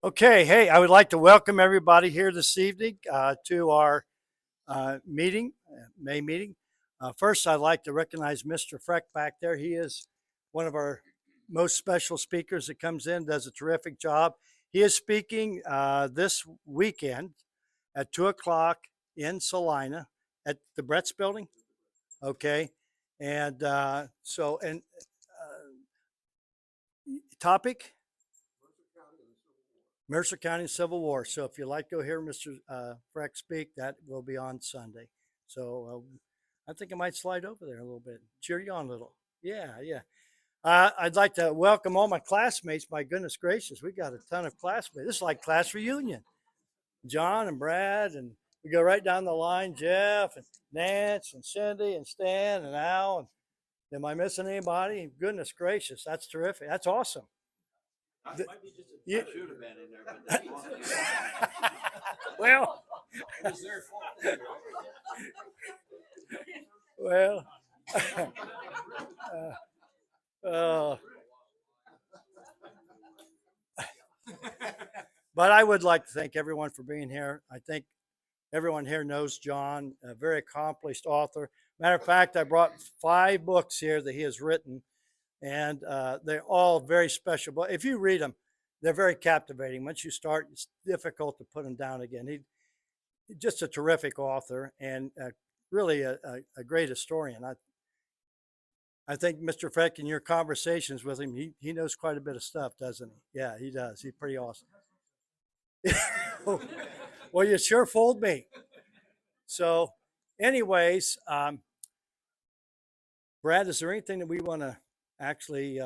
Okay, hey, I would like to welcome everybody here this evening to our May meeting. First, I'd like to recognize Mr. Freck back there. He is one of our most special speakers that comes in, does a terrific job. He is speaking this weekend at 2 o'clock in Salina at the Brett's building. Okay, and topic? Mercer County Civil War. So if you'd like to go hear Mr. Freck speak, that will be on Sunday. So I think I might slide over there a little bit, cheer you on a little. Yeah, yeah. I'd like to welcome all my classmates. My goodness gracious, we got a ton of classmates. This is like class reunion. John and Brad, and we go right down the line. Jeff and Nance and Cindy and Stan and Al. And am I missing anybody? Goodness gracious, that's terrific. That's awesome. Might be just a should have been in there, but that's well, it was their fault. well, but I would like to thank everyone for being here. I think everyone here knows John, a very accomplished author. Matter of fact, I brought 5 books here that he has written, and they're all very special. But if you read them, they're very captivating. Once you start, it's difficult to put them down again. He's just a terrific author and really a great historian. I think Mr. Freck, in your conversations with him, he knows quite a bit of stuff, doesn't he? Yeah, he does. He's pretty awesome. Well, you sure fooled me. So, anyways, Brad, is there anything that we want to actually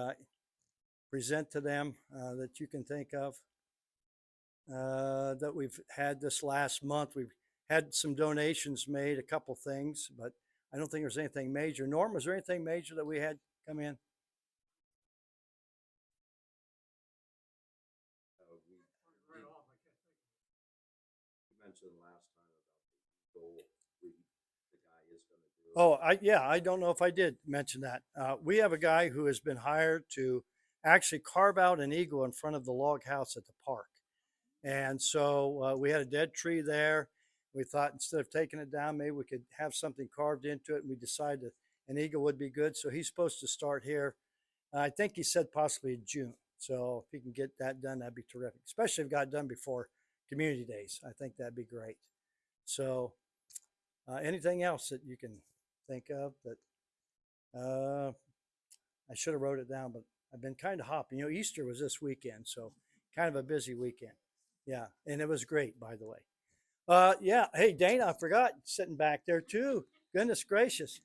present to them that you can think of that we've had this last month? We've had some donations made, a couple things, but I don't think there's anything major. Norm, is there anything major that we had come in? You mentioned last time about the goal the guy is going to do. I don't know if I did mention that. We have a guy who has been hired to actually carve out an eagle in front of the log house at the park. And so we had a dead tree there. We thought instead of taking it down, maybe we could have something carved into it. And we decided an eagle would be good. So he's supposed to start here. I think he said possibly in June. So if he can get that done, that'd be terrific, especially if it got done before community days. I think that'd be great. So anything else that you can think of that I should have wrote it down, but I've been kind of hopping. You know, Easter was this weekend, so kind of a busy weekend. Yeah, and it was great, by the way. Yeah. Hey, Dana, I forgot sitting back there too. Goodness gracious.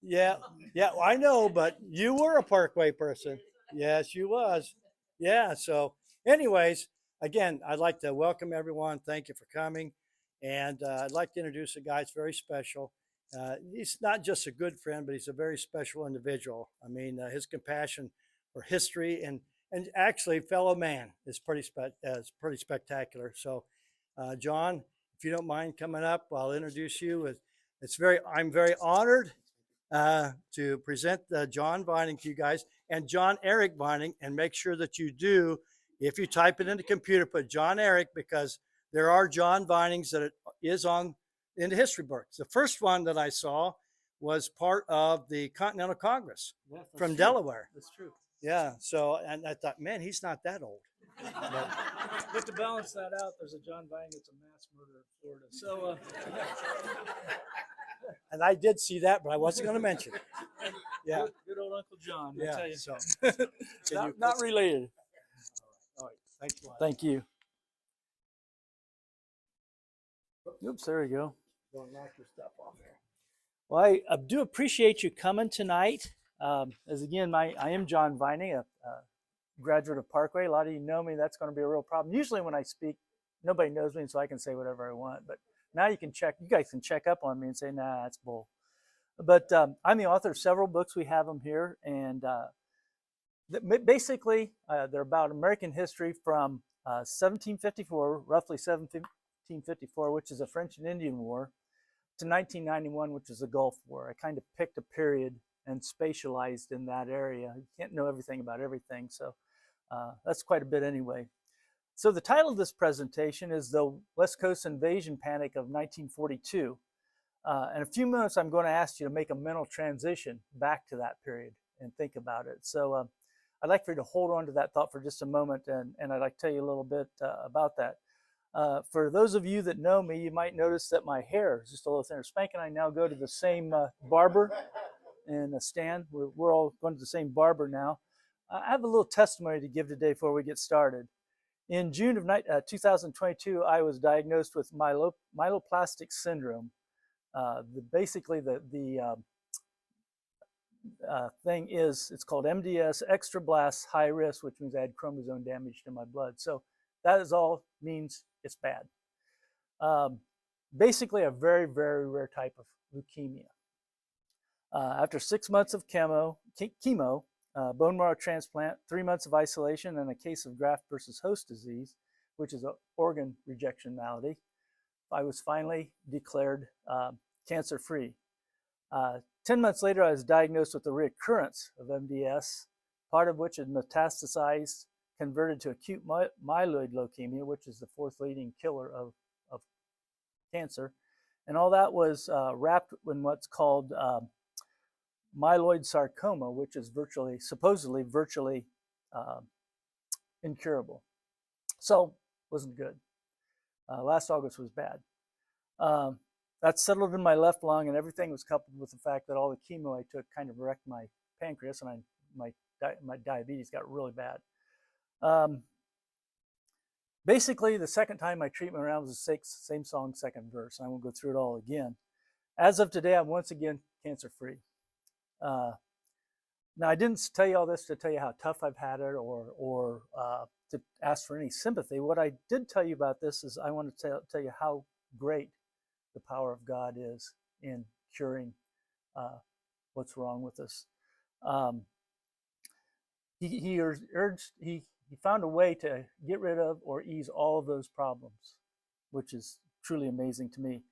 Yeah, yeah, I know, but you were a Parkway person. Yes, you was. Yeah. So, anyways, again, I'd like to welcome everyone. Thank you for coming, and I'd like to introduce a guy that's very special. He's not just a good friend, but he's a very special individual. I mean, his compassion for history and actually fellow man is pretty spectacular. So, John, if you don't mind coming up, I'll introduce you. I'm very honored to present John Vining to you guys and John Eric Vining, and make sure that you do, if you type it in the computer, put John Eric, because there are John Vinings that is on in the history books. The first one that I saw was part of the Continental Congress from true. Delaware. That's true. Yeah. So, and I thought, man, he's not that old. But to balance that out, there's a John Vining that's a mass murderer in Florida. So, and I did see that, but I wasn't going to mention it. Yeah. Good old Uncle John. Yeah. Tell you. So, Not related. all right. Thanks a lot. Thank you. Oops, there we go. Don't knock your stuff off there. Well, I do appreciate you coming tonight. As again, I am John Vining, a graduate of Parkway. A lot of you know me. That's going to be a real problem. Usually when I speak, nobody knows me, so I can say whatever I want. But now you guys can check up on me and say, nah, that's bull. But I'm the author of several books. We have them here. And basically, they're about American history from 1754, roughly 1754, which is the French and Indian War, to 1991, which is the Gulf War. I kind of picked a period and spatialized in that area. You can't know everything about everything, so that's quite a bit anyway. So the title of this presentation is The West Coast Invasion Panic of 1942. In a few minutes, I'm going to ask you to make a mental transition back to that period and think about it. So I'd like for you to hold on to that thought for just a moment, and I'd like to tell you a little bit about that. For those of you that know me, you might notice that my hair is just a little thinner. Spank and I now go to the same barber and Stan. We're all going to the same barber now. I have a little testimony to give today before we get started. In June of 2022, I was diagnosed with myeloplastic syndrome. Basically, the thing is, it's called MDS, extra blast high risk, which means I had chromosome damage to my blood. So that is all means it's bad. Basically, a very, very rare type of leukemia. After 6 months of chemo, bone marrow transplant, 3 months of isolation, and a case of graft versus host disease, which is an organ rejection malady, I was finally declared cancer-free. 10 months later, I was diagnosed with a recurrence of MDS, part of which had metastasized, converted to acute myeloid leukemia, which is the fourth leading killer of cancer. And all that was wrapped in what's called myeloid sarcoma, which is supposedly virtually incurable. So, wasn't good. Last August was bad. That settled in my left lung, and everything was coupled with the fact that all the chemo I took kind of wrecked my pancreas, and my diabetes got really bad. Basically, the second time my treatment around was the same song, second verse. I won't go through it all again. As of today, I'm once again cancer-free. Now, I didn't tell you all this to tell you how tough I've had it or to ask for any sympathy. What I did tell you about this is I want to tell you how great the power of God is in curing what's wrong with us. He found a way to get rid of or ease all of those problems, which is truly amazing to me.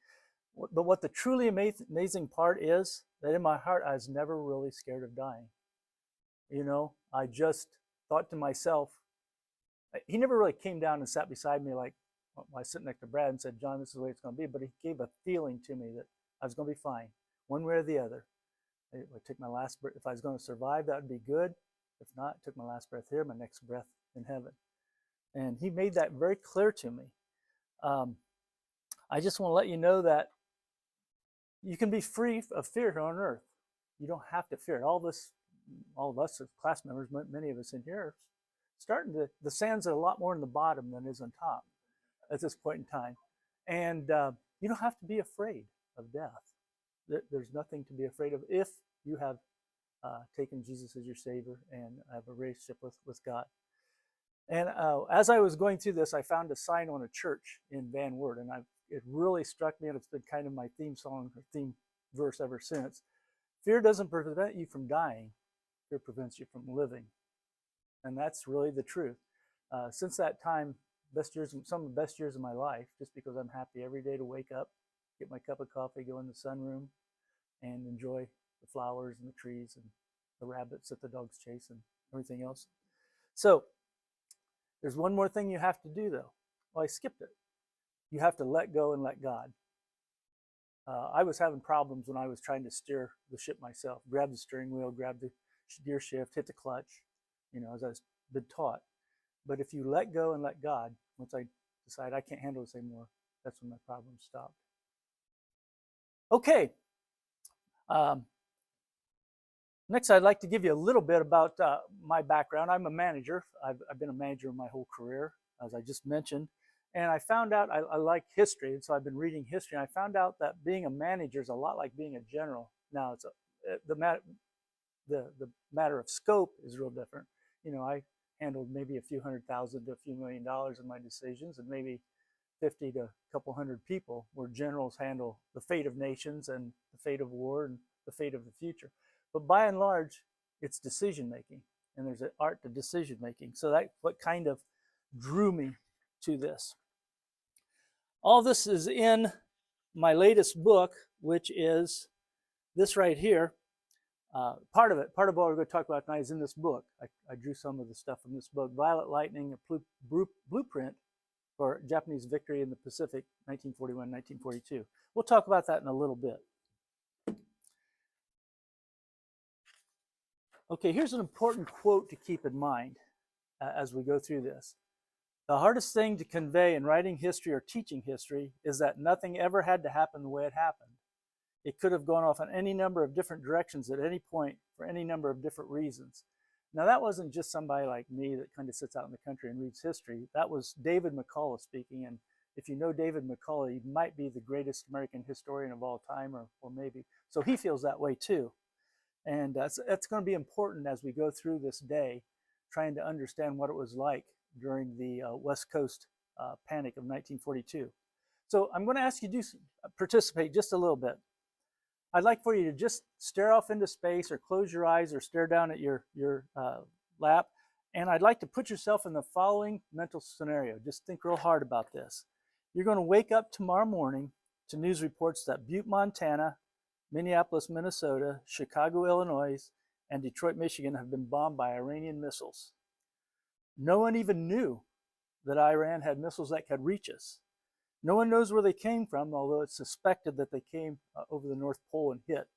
But what the truly amazing part is, that in my heart, I was never really scared of dying. You know, I just thought to myself, he never really came down and sat beside me like I was sitting next to Brad and said, John, this is the way it's going to be. But he gave a feeling to me that I was going to be fine, one way or the other. I took my last breath. If I was going to survive, that would be good. If not, I took my last breath here, my next breath in heaven. And he made that very clear to me. I just want to let you know that you can be free of fear here on earth. You don't have to fear it. All of us as class members, many of us in here, the sand's a lot more in the bottom than is on top at this point in time. And you don't have to be afraid of death. There's nothing to be afraid of if you have taken Jesus as your Savior and have a relationship with God. And as I was going through this, I found a sign on a church in Van Wert, and it really struck me, and it's been kind of my theme song or theme verse ever since. Fear doesn't prevent you from dying. Fear prevents you from living. And that's really the truth. Since that time, some of the best years of my life, just because I'm happy every day to wake up, get my cup of coffee, go in the sunroom, and enjoy the flowers and the trees and the rabbits that the dogs chase and everything else. So there's one more thing you have to do, though. Well, I skipped it. You have to let go and let God. I was having problems when I was trying to steer the ship myself. Grab the steering wheel, grab the gear shift, hit the clutch, as I've been taught. But if you let go and let God, once I decide I can't handle this anymore, that's when my problems stopped. Okay. Next, I'd like to give you a little bit about my background. I'm a manager. I've been a manager my whole career, as I just mentioned. And I found out I like history, and so I've been reading history. And I found out that being a manager is a lot like being a general. Now, the matter of scope is real different. I handled maybe a few $100,000 to a few $1 million in my decisions, and maybe 50 to a couple hundred people, where generals handle the fate of nations and the fate of war and the fate of the future. But by and large, it's decision making, and there's an art to decision making. So that's what kind of drew me to this. All this is in my latest book, which is this right here. Part of what we're going to talk about tonight is in this book. I drew some of the stuff from this book, Violet Lightning, a blueprint for Japanese victory in the Pacific, 1941-1942. We'll talk about that in a little bit. Okay, here's an important quote to keep in mind as we go through this. The hardest thing to convey in writing history or teaching history is that nothing ever had to happen the way it happened. It could have gone off in any number of different directions at any point for any number of different reasons. Now, that wasn't just somebody like me that kind of sits out in the country and reads history. That was David McCullough speaking. And if you know David McCullough, he might be the greatest American historian of all time, or maybe. So he feels that way too. And that's going to be important as we go through this day, trying to understand what it was like during the West Coast Panic of 1942. So I'm going to ask you to participate just a little bit. I'd like for you to just stare off into space or close your eyes or stare down at your lap. And I'd like to put yourself in the following mental scenario. Just think real hard about this. You're going to wake up tomorrow morning to news reports that Butte, Montana, Minneapolis, Minnesota, Chicago, Illinois, and Detroit, Michigan have been bombed by Iranian missiles. No one even knew that Iran had missiles that could reach us. No one knows where they came from, although it's suspected that they came over the North Pole and hit.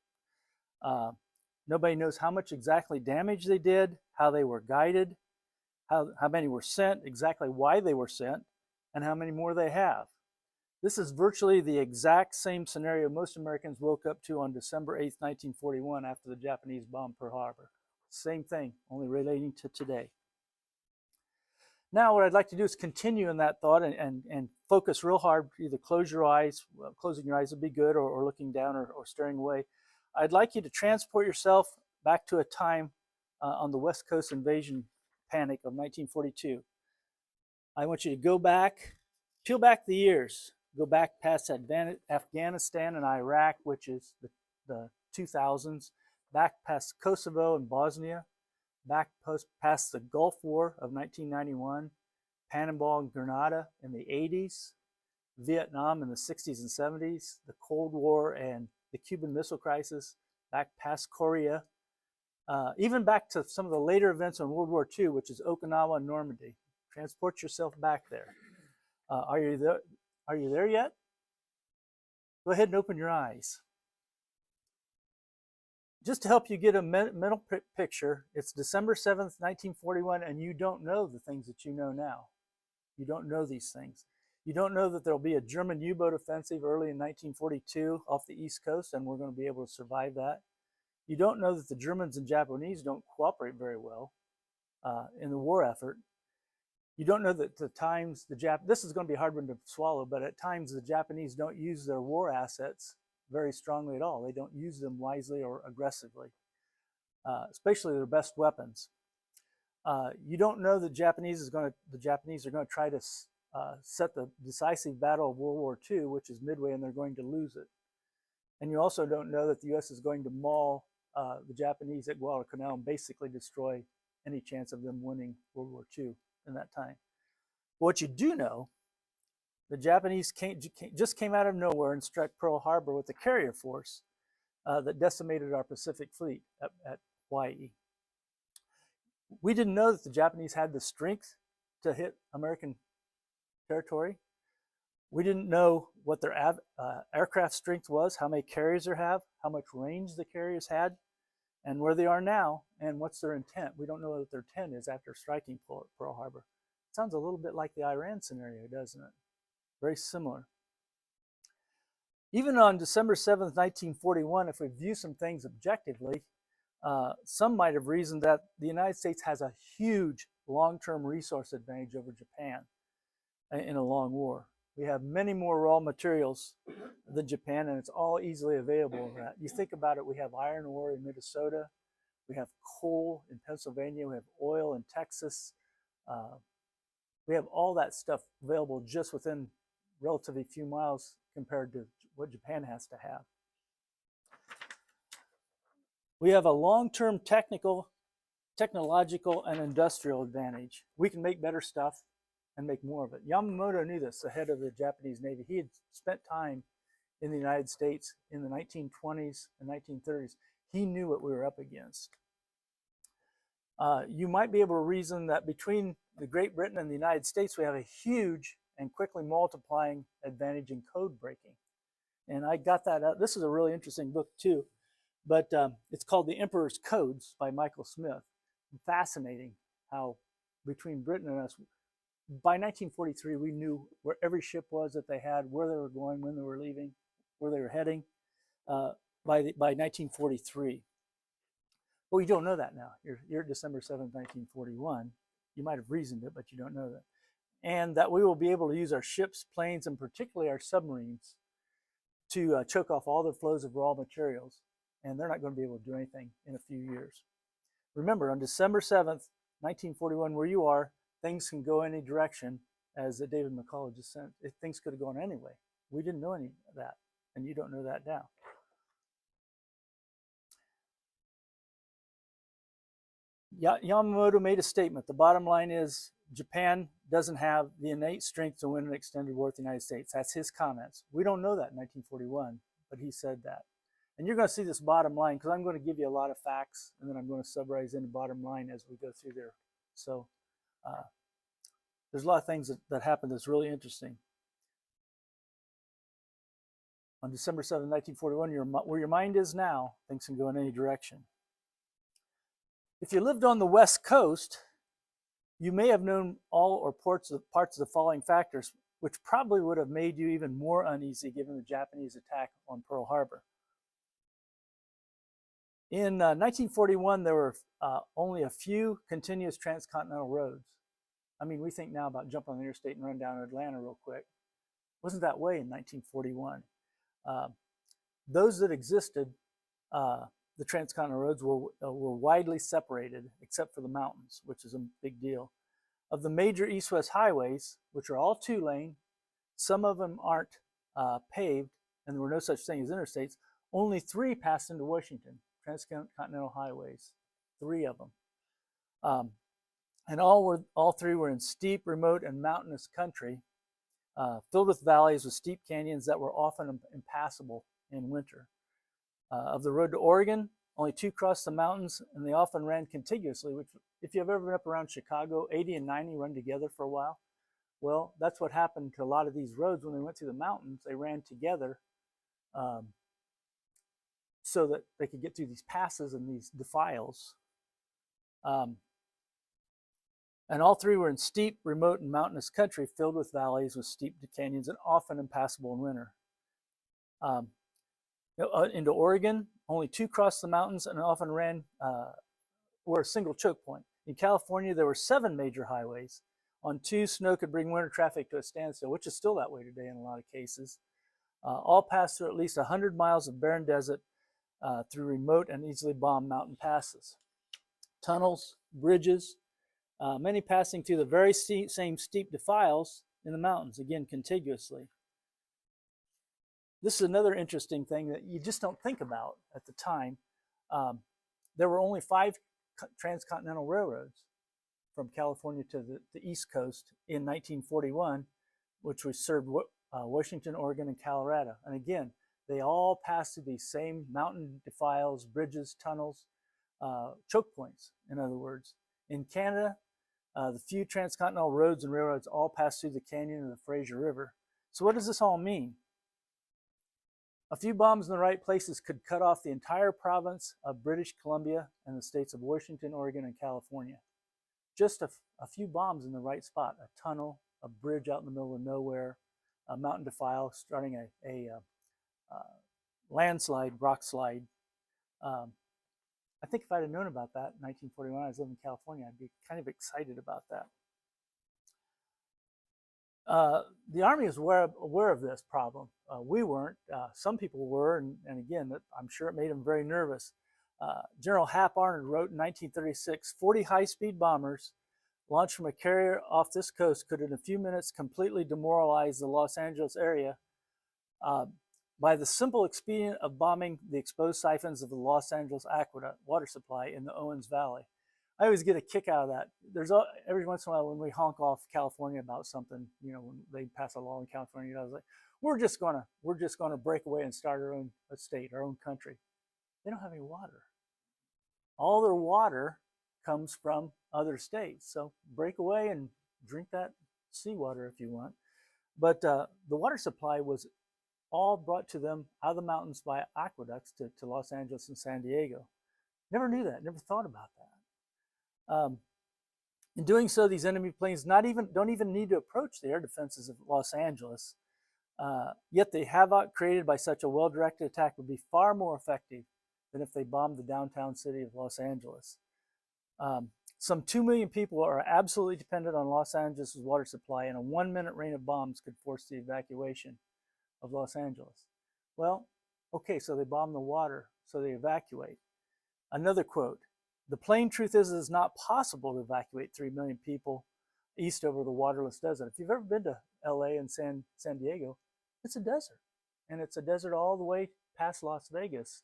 Nobody knows how much exactly damage they did, how they were guided, how many were sent, exactly why they were sent, and how many more they have. This is virtually the exact same scenario most Americans woke up to on December 8th, 1941, after the Japanese bombed Pearl Harbor. Same thing, only relating to today. Now, what I'd like to do is continue in that thought and focus real hard. Either close your eyes, closing your eyes would be good, or looking down or staring away. I'd like you to transport yourself back to a time on the West Coast invasion panic of 1942. I want you to go back, peel back the years, go back past Afghanistan and Iraq, which is the 2000s, back past Kosovo and Bosnia, back past the Gulf War of 1991, Panama and Grenada in the 80s, Vietnam in the 60s and 70s, the Cold War and the Cuban Missile Crisis, back past Korea, even back to some of the later events in World War II, which is Okinawa and Normandy. Transport yourself back there. Are you there? Are you there yet? Go ahead and open your eyes. Just to help you get a mental picture, it's December 7th, 1941, and you don't know the things that you know now. You don't know these things. You don't know that there'll be a German U-boat offensive early in 1942 off the East Coast, and we're going to be able to survive that. You don't know that the Germans and Japanese don't cooperate very well in the war effort. You don't know that at times this is going to be a hard one to swallow, but at times the Japanese don't use their war assets very strongly at all. They don't use them wisely or aggressively, especially their best weapons. You don't know that the Japanese are going to try to set the decisive battle of World War II, which is midway, and they're going to lose it. And you also don't know that the U.S. is going to maul the Japanese at Guadalcanal and basically destroy any chance of them winning World War II in that time. But what you do know, the Japanese just came out of nowhere and struck Pearl Harbor with a carrier force that decimated our Pacific fleet at Hawaii. We didn't know that the Japanese had the strength to hit American territory. We didn't know what their aircraft strength was, how many carriers they have, how much range the carriers had, and where they are now, and what's their intent. We don't know what their intent is after striking Pearl Harbor. It sounds a little bit like the Iran scenario, doesn't it? Very similar. Even on December 7th, 1941, if we view some things objectively, some might have reasoned that the United States has a huge long-term resource advantage over Japan in a long war. We have many more raw materials than Japan, and it's all easily available. You think about it, we have iron ore in Minnesota, we have coal in Pennsylvania, we have oil in Texas. We have all that stuff available just within relatively few miles compared to what Japan has to have. We have a long-term technological, and industrial advantage. We can make better stuff and make more of it. Yamamoto knew this, the head of the Japanese Navy. He had spent time in the United States in the 1920s and 1930s. He knew what we were up against. You might be able to reason that between the Great Britain and the United States, we have a huge and quickly multiplying advantage in code breaking. And I got that out. This is a really interesting book too, but it's called The Emperor's Codes by Michael Smith. Fascinating how between Britain and us, by 1943, we knew where every ship was that they had, where they were going, when they were leaving, where they were heading by 1943. But we don't know that now. You're December 7th, 1941. You might have reasoned it, but you don't know that. And that we will be able to use our ships, planes, and particularly our submarines to choke off all the flows of raw materials. And they're not going to be able to do anything in a few years. Remember, on December 7th, 1941, where you are, things can go any direction, as David McCullough just said. Things could have gone anyway. We didn't know any of that, and you don't know that now. Yamamoto made a statement. The bottom line is Japan doesn't have the innate strength to win an extended war with the United States. That's his comments. We don't know that in 1941, but he said that. And you're going to see this bottom line because I'm going to give you a lot of facts, and then I'm going to summarize in the bottom line as we go through there. So there's a lot of things that happen that's really interesting. On December 7, 1941, where your mind is now, things can go in any direction. If you lived on the West Coast, you may have known all or parts of the following factors, which probably would have made you even more uneasy given the Japanese attack on Pearl Harbor. In 1941, there were only a few continuous transcontinental roads. I mean, we think now about jumping on the interstate and run down Atlanta real quick. It wasn't that way in 1941. Those that existed, the transcontinental roads were widely separated, except for the mountains, which is a big deal. Of the major east-west highways, which are all two-lane, some of them aren't paved, and there were no such thing as interstates, only 3 passed into Washington, transcontinental highways, 3 of them. And all 3 were in steep, remote, and mountainous country, filled with valleys with steep canyons that were often impassable in winter. Of the road to Oregon, only 2 crossed the mountains, and they often ran contiguously, which, if you've ever been up around Chicago, 80 and 90 run together for a while. Well, that's what happened to a lot of these roads when they went through the mountains. They ran together so that they could get through these passes and these defiles. And all 3 were in steep, remote, and mountainous country filled with valleys with steep canyons and often impassable in winter. Into Oregon, only 2 crossed the mountains and often ran were a single choke point. In California, there were 7 major highways. On 2, snow could bring winter traffic to a standstill, which is still that way today in a lot of cases. All passed through at least 100 miles of barren desert through remote and easily bombed mountain passes. Tunnels, bridges, many passing through the very same steep defiles in the mountains, again, contiguously. This is another interesting thing that you just don't think about at the time. There were only 5 transcontinental railroads from California to the East Coast in 1941, which served Washington, Oregon, and Colorado. And again, they all passed through these same mountain defiles, bridges, tunnels, choke points, in other words. In Canada, the few transcontinental roads and railroads all passed through the canyon of the Fraser River. So what does this all mean? A few bombs in the right places could cut off the entire province of British Columbia and the states of Washington, Oregon, and California. Just a few bombs in the right spot, a tunnel, a bridge out in the middle of nowhere, a mountain defile starting a landslide, rock slide. I think if I'd have known about that in 1941, I was living in California, I'd be kind of excited about that. The Army is aware of this problem. We weren't. Some people were, and again, I'm sure it made them very nervous. General Hap Arnold wrote in 1936, 40 high-speed bombers launched from a carrier off this coast could in a few minutes completely demoralize the Los Angeles area by the simple expedient of bombing the exposed siphons of the Los Angeles Aqueduct water supply in the Owens Valley. I always get a kick out of that. There's every once in a while when we honk off California about something, you know, when they pass a law in California, I was like, we're just gonna break away and start our own state, our own country. They don't have any water. All their water comes from other states. So break away and drink that seawater if you want. But the water supply was all brought to them out of the mountains by aqueducts to Los Angeles and San Diego. Never knew that, never thought about that. In doing so, these enemy planes don't even need to approach the air defenses of Los Angeles. Yet the havoc created by such a well-directed attack would be far more effective than if they bombed the downtown city of Los Angeles. Some 2 million people are absolutely dependent on Los Angeles' water supply, and a 1-minute rain of bombs could force the evacuation of Los Angeles. Well, okay, so they bomb the water, so they evacuate. Another quote, "The plain truth is it is not possible to evacuate 3 million people east over the waterless desert." If you've ever been to LA and San Diego, it's a desert. And it's a desert all the way past Las Vegas.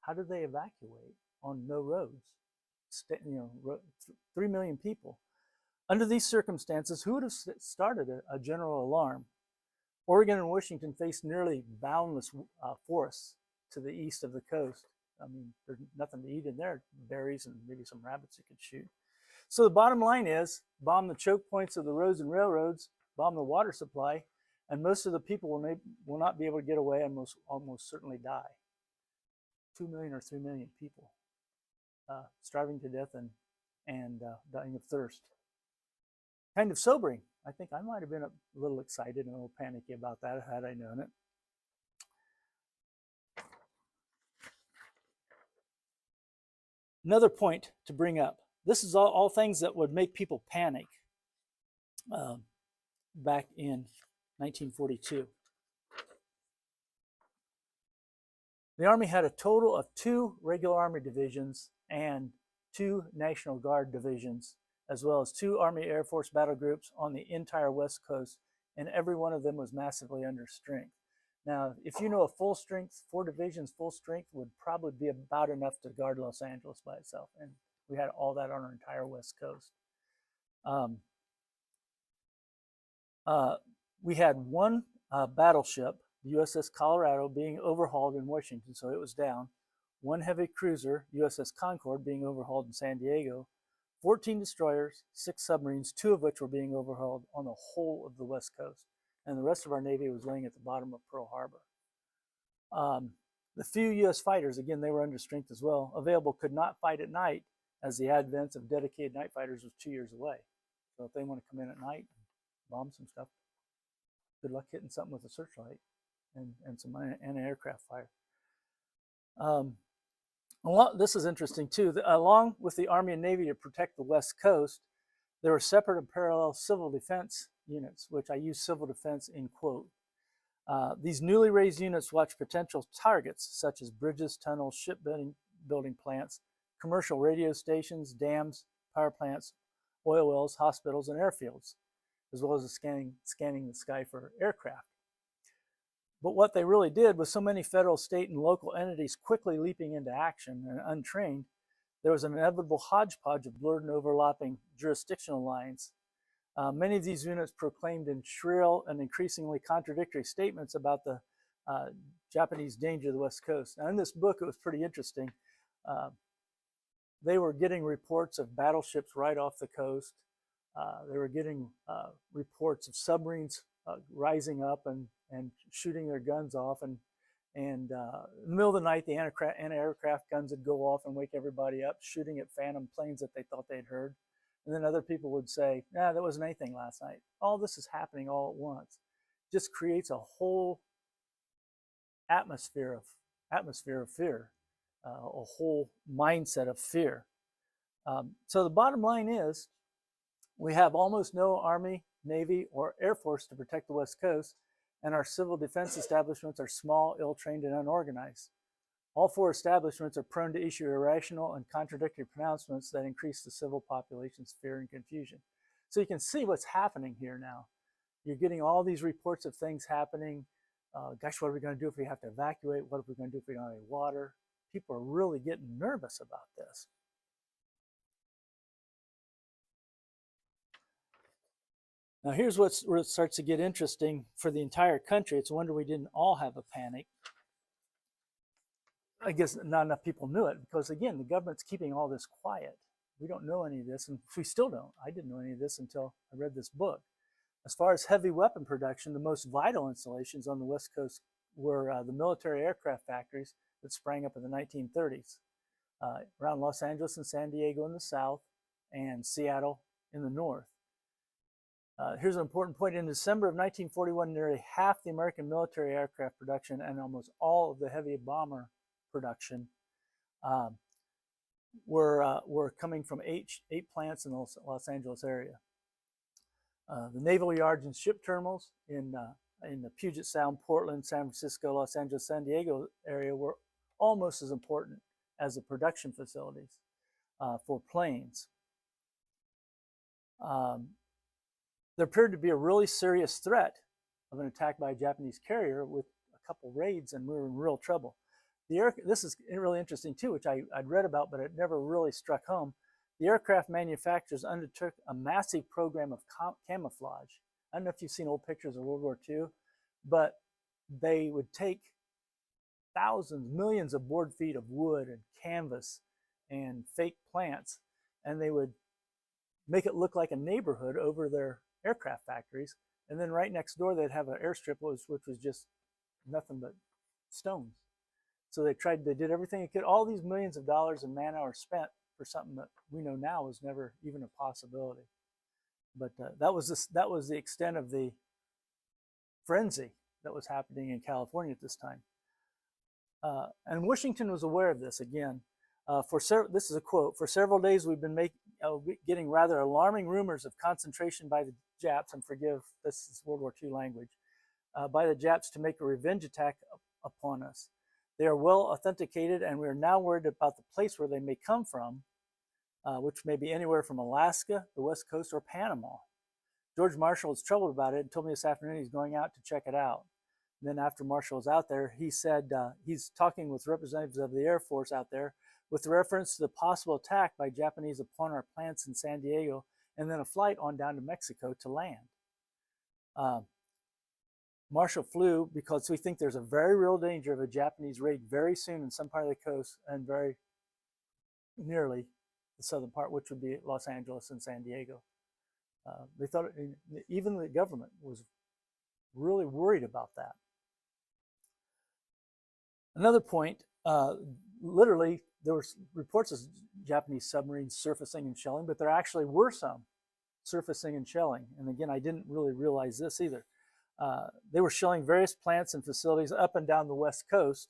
How did they evacuate on no roads? 3 million people. Under these circumstances, who would have started a general alarm? Oregon and Washington faced nearly boundless forests to the east of the coast. I mean, there's nothing to eat in there, berries and maybe some rabbits you could shoot. So the bottom line is, bomb the choke points of the roads and railroads, bomb the water supply, and most of the people will not be able to get away and almost certainly die. 2 million or 3 million people starving to death and dying of thirst. Kind of sobering. I think I might have been a little excited and a little panicky about that had I known it. Another point to bring up. This is all things that would make people panic back in 1942. The Army had a total of 2 regular Army divisions and 2 National Guard divisions, as well as 2 Army Air Force battle groups on the entire West Coast, and every one of them was massively under strength. Now, if you know a full strength, 4 divisions full strength would probably be about enough to guard Los Angeles by itself, and we had all that on our entire West Coast. We had 1 battleship, the USS Colorado, being overhauled in Washington, so it was down. 1 heavy cruiser, USS Concord, being overhauled in San Diego. 14 destroyers, 6 submarines, 2 of which were being overhauled on the whole of the West Coast. And the rest of our Navy was laying at the bottom of Pearl Harbor. The few U.S. fighters, again, they were under strength as well, available could not fight at night, as the advent of dedicated night fighters was 2 years away. So if they want to come in at night and bomb some stuff, good luck hitting something with a searchlight and some anti-aircraft fire. This is interesting too. Along with the Army and Navy to protect the West Coast, there were separate and parallel civil defense units, which I use civil defense in quote. These newly raised units watch potential targets such as bridges, tunnels, shipbuilding plants, commercial radio stations, dams, power plants, oil wells, hospitals, and airfields, as well as scanning the sky for aircraft. But what they really did, with so many federal, state, and local entities quickly leaping into action and untrained, there was an inevitable hodgepodge of blurred and overlapping jurisdictional lines. Many of these units proclaimed in shrill and increasingly contradictory statements about the Japanese danger of the West Coast. Now, in this book, it was pretty interesting. They were getting reports of battleships right off the coast. They were getting reports of submarines rising up and shooting their guns off. And in the middle of the night, the anti-aircraft guns would go off and wake everybody up, shooting at phantom planes that they thought they'd heard. And then other people would say, nah, there wasn't anything last night. All this is happening all at once. Just creates a whole atmosphere of fear, a whole mindset of fear. So the bottom line is, we have almost no Army, Navy, or Air Force to protect the West Coast, and our civil defense establishments are small, ill-trained, and unorganized. All 4 establishments are prone to issue irrational and contradictory pronouncements that increase the civil population's fear and confusion. So you can see what's happening here now. You're getting all these reports of things happening. Gosh, what are we going to do if we have to evacuate? What are we going to do if we don't have any water? People are really getting nervous about this. Now here's where it starts to get interesting for the entire country. It's a wonder we didn't all have a panic. I guess not enough people knew it because, again, the government's keeping all this quiet. We don't know any of this, and we still don't. I didn't know any of this until I read this book. As far as heavy weapon production, the most vital installations on the West Coast were the military aircraft factories that sprang up in the 1930s around Los Angeles and San Diego in the south and Seattle in the north. Here's an important point. In December of 1941, nearly half the American military aircraft production and almost all of the heavy bomber production were coming from eight plants in the Los Angeles area. The naval yards and ship terminals in the Puget Sound, Portland, San Francisco, Los Angeles, San Diego area were almost as important as the production facilities for planes. There appeared to be a really serious threat of an attack by a Japanese carrier with a couple raids, and we were in real trouble. This is really interesting too, which I'd read about, but it never really struck home. The aircraft manufacturers undertook a massive program of camouflage. I don't know if you've seen old pictures of World War II, but they would take thousands, millions of board feet of wood and canvas and fake plants, and they would make it look like a neighborhood over their aircraft factories. And then right next door, they'd have an airstrip, which was just nothing but stones. So they did everything they could. All these millions of dollars and man hours spent for something that we know now was never even a possibility. But that was the extent of the frenzy that was happening in California at this time. And Washington was aware of this again. This is a quote: "For several days we've been getting rather alarming rumors of concentration by the Japs," and forgive, this is World War II language, "by the Japs to make a revenge attack upon us. They are well authenticated, and we are now worried about the place where they may come from, which may be anywhere from Alaska, the West Coast, or Panama. George Marshall is troubled about it and told me this afternoon he's going out to check it out." And then after Marshall was out there, he said he's talking with representatives of the Air Force out there with reference to the possible attack by Japanese upon our plants in San Diego, and then a flight on down to Mexico to land. Marshall flew because we think there's a very real danger of a Japanese raid very soon in some part of the coast and very nearly the southern part, which would be Los Angeles and San Diego. They thought, even the government was really worried about that. Another point, literally, there were reports of Japanese submarines surfacing and shelling, but there actually were some surfacing and shelling. And again, I didn't really realize this either. They were shelling various plants and facilities up and down the West Coast,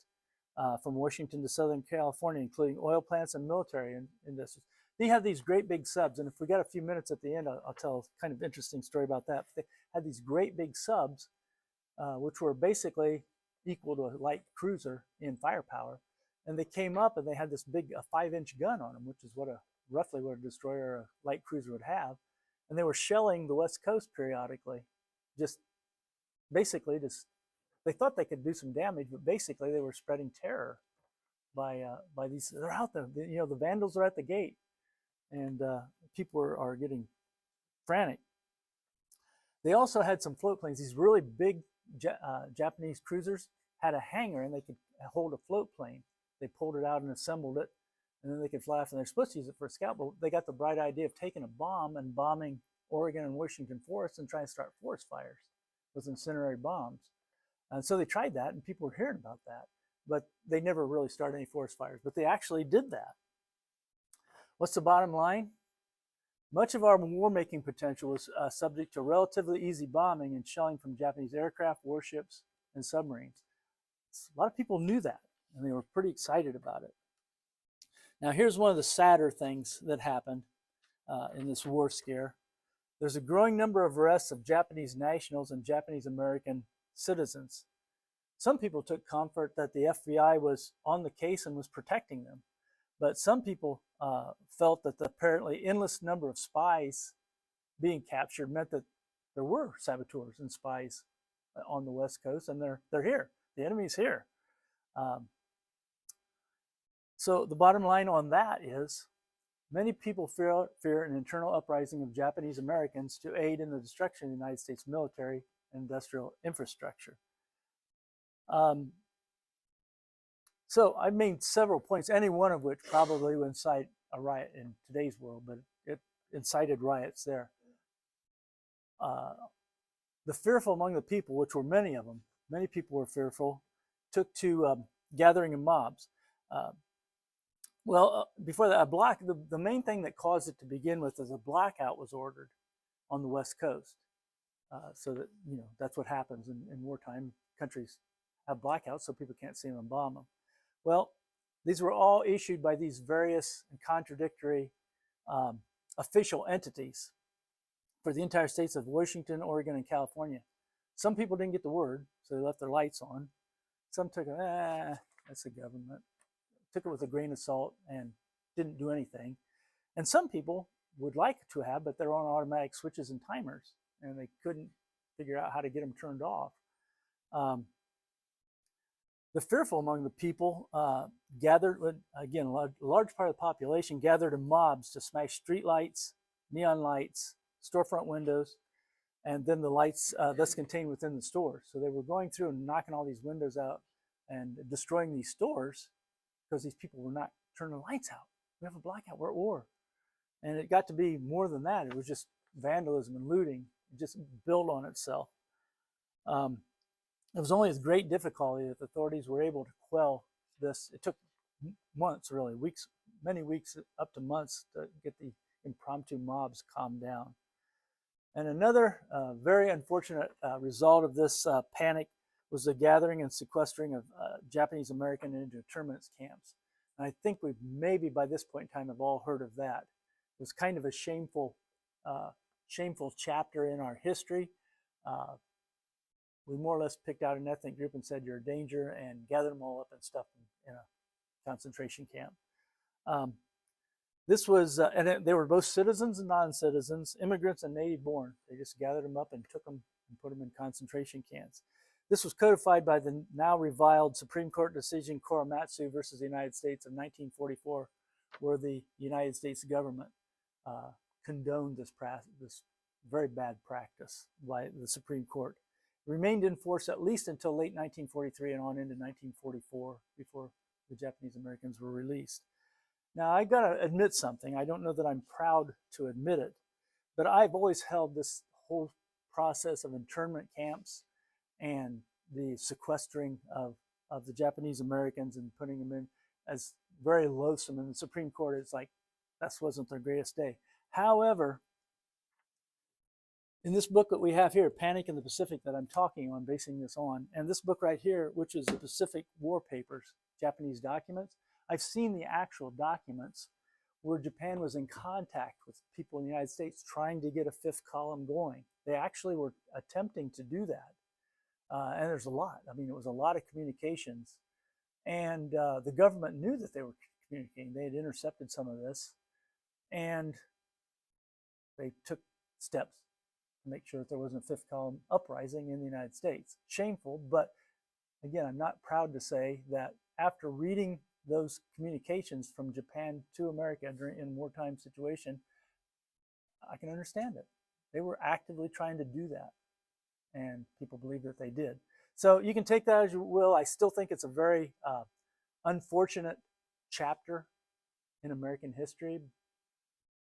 from Washington to Southern California, including oil plants and military industries. They had these great big subs, and if we got a few minutes at the end, I'll tell a kind of interesting story about that. They had these great big subs, which were basically equal to a light cruiser in firepower, and they came up and they had this big 5-inch gun on them, which is roughly what a destroyer or a light cruiser would have, and they were shelling the West Coast periodically. They thought they could do some damage, but basically they were spreading terror by these. They're out there, the vandals are at the gate, and people are getting frantic. They also had some float planes. These really big Japanese cruisers had a hangar, and they could hold a float plane. They pulled it out and assembled it, and then they could fly off. And they're supposed to use it for a scout, but they got the bright idea of taking a bomb and bombing Oregon and Washington forests and trying to start forest fires with incendiary bombs. And so they tried that, and people were hearing about that, but they never really started any forest fires. But they actually did that. What's the bottom line? Much of our war-making potential was subject to relatively easy bombing and shelling from Japanese aircraft, warships, and submarines. A lot of people knew that, and they were pretty excited about it. Now, here's one of the sadder things that happened in this war scare. There's a growing number of arrests of Japanese nationals and Japanese American citizens. Some people took comfort that the FBI was on the case and was protecting them. But some people felt that the apparently endless number of spies being captured meant that there were saboteurs and spies on the West Coast, and they're here. The enemy's here. So the bottom line on that is many people fear an internal uprising of Japanese Americans to aid in the destruction of the United States military and industrial infrastructure. So I made several points, any one of which probably would incite a riot in today's world, but it incited riots there. The fearful among the people, which were many of them, many people were fearful, took to gathering in mobs. Before that, the main thing that caused it to begin with is a blackout was ordered on the West Coast. So that, that's what happens in wartime. Countries have blackouts so people can't see them and bomb them. Well, these were all issued by these various and contradictory official entities for the entire states of Washington, Oregon, and California. Some people didn't get the word, so they left their lights on. Some took it, that's the government. Took it with a grain of salt and didn't do anything. And some people would like to have, but they're on automatic switches and timers, and they couldn't figure out how to get them turned off. The fearful among the people gathered, again, a large part of the population gathered in mobs to smash street lights, neon lights, storefront windows, and then the lights thus contained within the stores. So they were going through and knocking all these windows out and destroying these stores because these people were not turning the lights out. We have a blackout, we're at war. And it got to be more than that. It was just vandalism and looting. It just built on itself. It was only with great difficulty that the authorities were able to quell this. It took months, really, weeks, many weeks, up to months to get the impromptu mobs calmed down. And another very unfortunate result of this panic was the gathering and sequestering of Japanese American into internment camps. And I think we've maybe by this point in time have all heard of that. It was kind of a shameful chapter in our history. We more or less picked out an ethnic group and said, you're a danger, and gathered them all up and stuffed them in a concentration camp. This was, and they were both citizens and non-citizens, immigrants and native born. They just gathered them up and took them and put them in concentration camps. This was codified by the now reviled Supreme Court decision Korematsu versus the United States of 1944, where the United States government condoned this very bad practice by the Supreme Court. It remained in force at least until late 1943 and on into 1944 before the Japanese Americans were released. Now, I gotta admit something. I don't know that I'm proud to admit it, but I've always held this whole process of internment camps and the sequestering of the Japanese Americans and putting them in as very loathsome. And the Supreme Court is like, that wasn't their greatest day. However, in this book that we have here, Panic in the Pacific, that I'm talking on, basing this on, and this book right here, which is the Pacific War Papers, Japanese documents, I've seen the actual documents where Japan was in contact with people in the United States trying to get a fifth column going. They actually were attempting to do that. And there's a lot. I mean, it was a lot of communications. And the government knew that they were communicating. They had intercepted some of this. And they took steps to make sure that there wasn't a fifth column uprising in the United States. Shameful, but again, I'm not proud to say that after reading those communications from Japan to America in a wartime situation, I can understand it. They were actively trying to do that, and people believe that they did. So you can take that as you will. I still think it's a very unfortunate chapter in American history,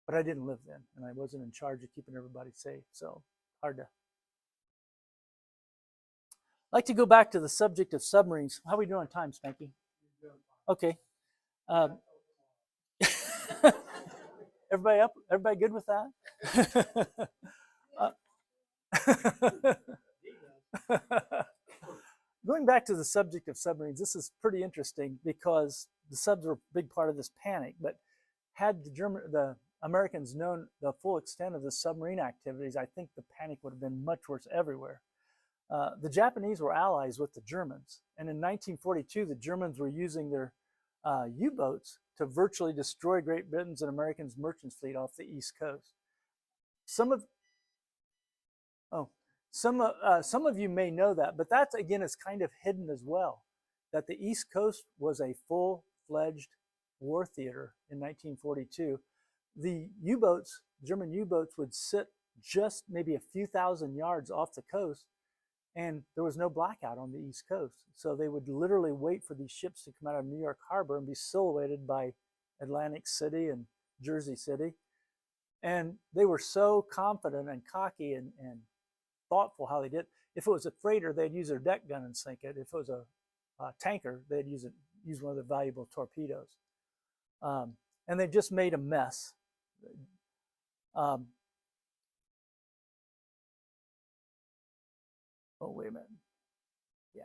but I didn't live then, and I wasn't in charge of keeping everybody safe, so hard to. I'd like to go back to the subject of submarines. How are we doing on time, Spanky? Okay. Everybody up? Everybody good with that? Going back to the subject of submarines, this is pretty interesting because the subs were a big part of this panic. But had the Americans known the full extent of the submarine activities, I think the panic would have been much worse everywhere. The Japanese were allies with the Germans, and in 1942, the Germans were using their U-boats to virtually destroy Great Britain's and Americans' merchant fleet off the East Coast. Some of you may know that, but that again is kind of hidden as well. That the East Coast was a full-fledged war theater in 1942. The U-boats, German U-boats, would sit just maybe a few thousand yards off the coast, And there was no blackout on the East Coast. So they would literally wait for these ships to come out of New York Harbor and be silhouetted by Atlantic City and Jersey City. And they were so confident and cocky and thoughtful how they did. If it was a freighter, they'd use their deck gun and sink it. If it was a tanker, they'd use one of their valuable torpedoes. And they just made a mess. Oh, wait a minute. Yeah.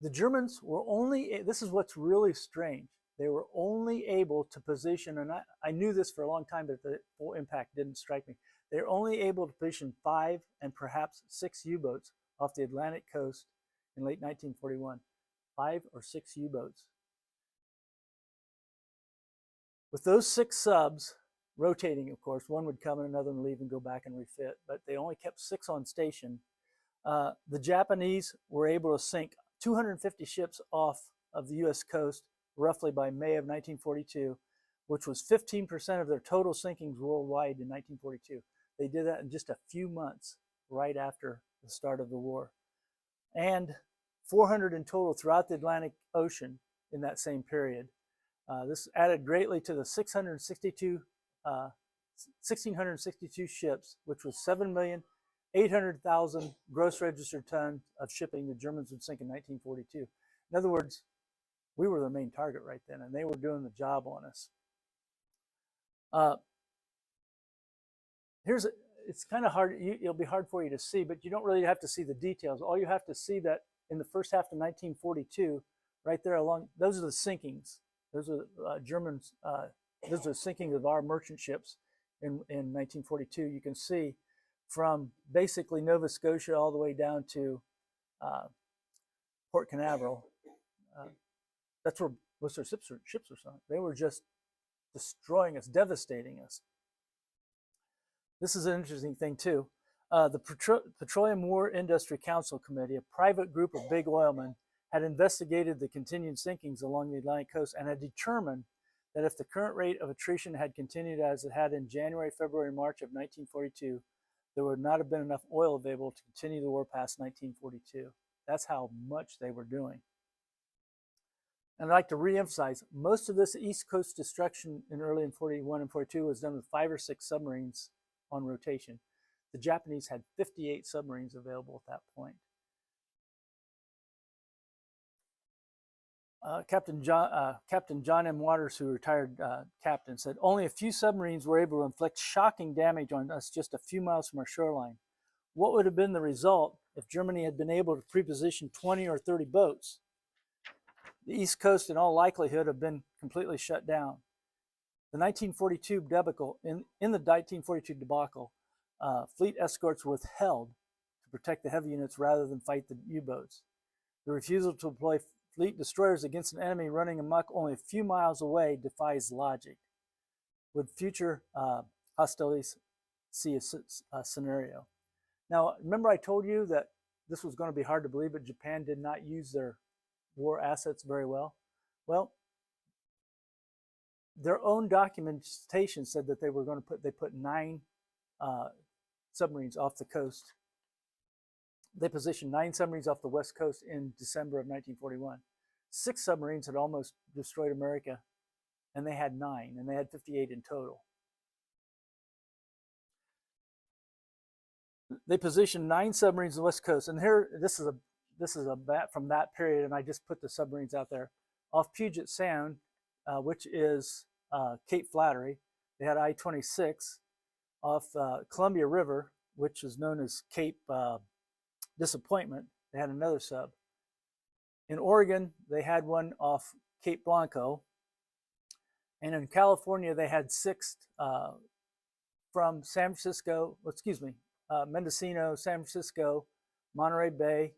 The Germans were only, this is what's really strange. They were only able to position, and I knew this for a long time, but the full impact didn't strike me. They were only able to position 5 and perhaps 6 U-boats off the Atlantic coast in late 1941. 5 or 6 U-boats. With those 6 subs rotating, of course, one would come and another would leave and go back and refit, but they only kept 6 on station. The Japanese were able to sink 250 ships off of the U.S. coast roughly by May of 1942, which was 15% of their total sinkings worldwide in 1942. They did that in just a few months right after the start of the war. And 400 in total throughout the Atlantic Ocean in that same period. This added greatly to the 1,662 ships, which was 7,800,000 gross registered tons of shipping the Germans would sink in 1942. In other words, we were their main target right then, and they were doing the job on us. It's kind of hard, it'll be hard for you to see, but you don't really have to see the details. All you have to see that in the first half of 1942, right there along, those are the sinkings. Those are Germans, those are the sinkings of our merchant ships in 1942. You can see from basically Nova Scotia all the way down to Port Canaveral. That's where most of their ships were sunk. They were just destroying us, devastating us. This is an interesting thing too. The Petroleum War Industry Council Committee, a private group of big oilmen, had investigated the continued sinkings along the Atlantic coast and had determined that if the current rate of attrition had continued as it had in January, February, March of 1942, there would not have been enough oil available to continue the war past 1942. That's how much they were doing. And I'd like to reemphasize, most of this East Coast destruction in early in 41 and 42 was done with 5 or 6 submarines on rotation. The Japanese had 58 submarines available at that point. Captain John M. Waters, who retired captain, said, "Only a few submarines were able to inflict shocking damage on us just a few miles from our shoreline. What would have been the result if Germany had been able to preposition 20 or 30 boats? The East Coast, in all likelihood, have been completely shut down." The 1942 debacle, in the 1942 debacle, fleet escorts were withheld to protect the heavy units rather than fight the U-boats. The refusal to deploy fleet destroyers against an enemy running amok only a few miles away defies logic. Would future hostilities see a scenario? Now, remember I told you that this was going to be hard to believe, but Japan did not use their war assets very well? Well, their own documentation said that they put 9 submarines off the coast. They positioned 9 submarines off the west coast in December of 1941. 6 submarines had almost destroyed America, and they had 9, and they had 58 in total. They positioned 9 submarines on the west coast, and here this is a map from that period, and I just put the submarines out there. Off Puget Sound, which is Cape Flattery, they had I-26. Off Columbia River, which is known as Cape Disappointment, they had another sub. In Oregon, they had one off Cape Blanco. And in California, they had 6 from San Francisco, Mendocino, San Francisco, Monterey Bay,